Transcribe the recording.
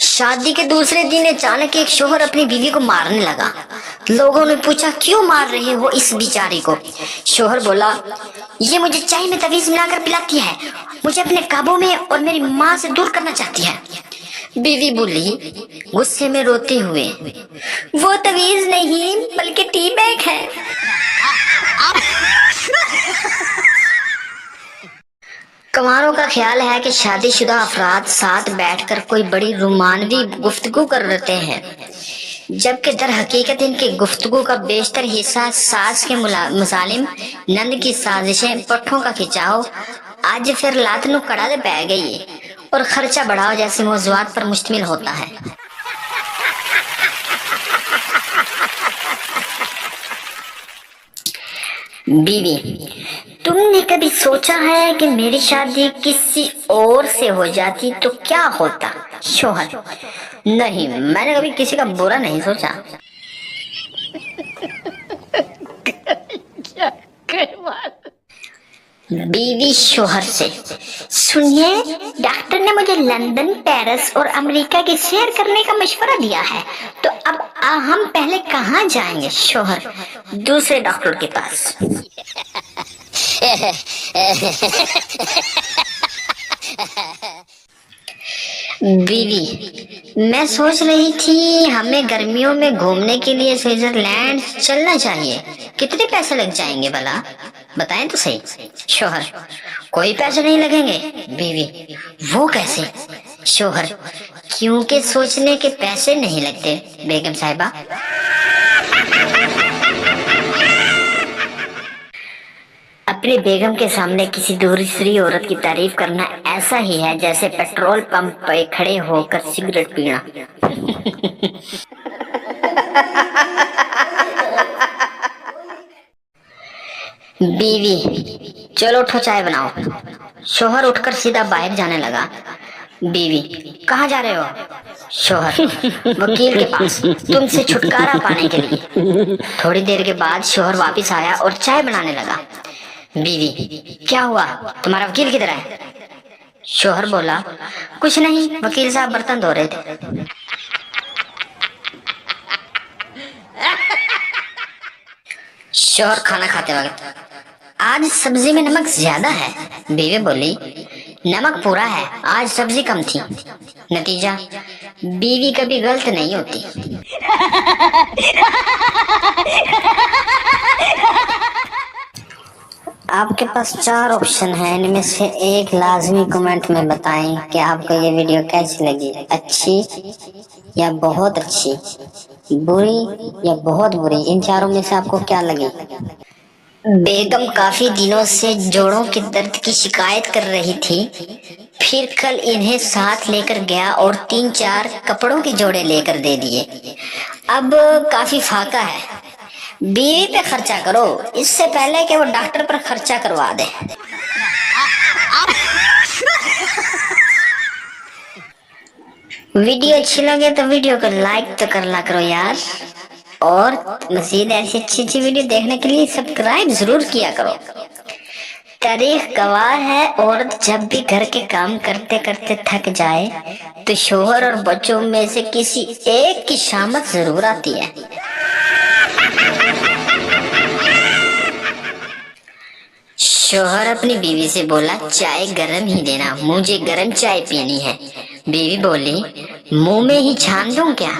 शादी के दूसरे दिन अचानक एक शोहर अपनी बीवी को मारने लगा। लोगों ने पूछा, क्यों मार रहे हो इस बेचारी को? शोहर बोला, ये मुझे चाय में तवीज मिलाकर पिलाती है, मुझे अपने काबू में और मेरी माँ से दूर करना चाहती है। बीवी बोली गुस्से में रोते हुए, वो तवीज नहीं बल्कि टी बैग है। कमारों का ख्याल है कि शादीशुदा अफराद साथ बैठकर कोई बड़ी रोमानवी गुफ्तगू कर रहे हैं, जबकि दर हकीकत इनकी गुफ्तगू का बेशतर हिस्सा सास के मुसालिम, नंद की साजिशें, पट्ठों का खिंचाव, आज फिर लात नु कड़ा दे पै गई और खर्चा बढ़ाओ जैसे मौजूआत पर मुश्तमिल होता है। बीवी, तुमने कभी सोचा है कि मेरी शादी किसी और से हो जाती तो क्या होता? शोहर, नहीं, मैंने कभी किसी का बुरा नहीं सोचा। बीवी शोहर से, सुनिए, डॉक्टर ने मुझे लंदन, पेरिस और अमेरिका की सैर करने का मशवरा दिया है, तो अब हम पहले कहाँ जाएंगे? शोहर, दूसरे डॉक्टर के पास। बीवी, मैं सोच रही थी हमें गर्मियों में घूमने के लिए स्विट्जरलैंड चलना चाहिए, कितने पैसे लग जाएंगे भला, बताएं तो सही। शोहर, कोई पैसे नहीं लगेंगे। बीवी, वो कैसे? शोहर, क्योंकि सोचने के पैसे नहीं लगते बेगम साहिबा। अपनी बेगम के सामने किसी दूसरी औरत की तारीफ करना ऐसा ही है जैसे पेट्रोल पंप पे खड़े होकर सिगरेट पीना। बीवी, चलो उठो चाय बनाओ। शोहर उठकर सीधा बाहर जाने लगा। बीवी, कहाँ जा रहे हो? शोहर, वकील के पास, तुमसे छुटकारा पाने के लिए। थोड़ी देर के बाद शोहर वापस आया और चाय बनाने लगा। बीवी, क्या हुआ, तुम्हारा वकील किधर है? शोहर बोला, कुछ नहीं, वकील साहब बर्तन धो रहे थे। शोहर खाना खाते वक्त, आज सब्जी में नमक ज्यादा है। बीवी बोली, नमक पूरा है, आज सब्जी कम थी। नतीजा, बीवी कभी गलत नहीं होती। आपके पास 4 ऑप्शन है, इनमें से एक लाजमी कमेंट में बताएं कि आपको ये वीडियो कैसी लगी, अच्छी या बहुत अच्छी, बुरी या बहुत बुरी। इन चारों में से आपको क्या लगी? बेगम काफी दिनों से जोड़ों के दर्द की शिकायत कर रही थी, फिर कल इन्हें साथ लेकर गया और 3-4 कपड़ों के जोड़े लेकर दे दिए। अब काफी फाका है। बीवी पे खर्चा करो इससे पहले कि वो डॉक्टर पर खर्चा करवा दे। वीडियो अच्छी लगे तो वीडियो को लाइक तो कर ला करो यार, और मजीद ऐसी अच्छी वीडियो देखने के लिए सब्सक्राइब जरूर किया करो। तारीख गवाह है, औरत जब भी घर के काम करते करते थक जाए तो शोहर और बच्चों में से किसी एक की शामत जरूर आती है। शोहर अपनी बीवी से बोला, चाय गरम ही देना, मुझे गरम चाय पीनी है। बीवी बोली, मुंह में ही छान दूं क्या?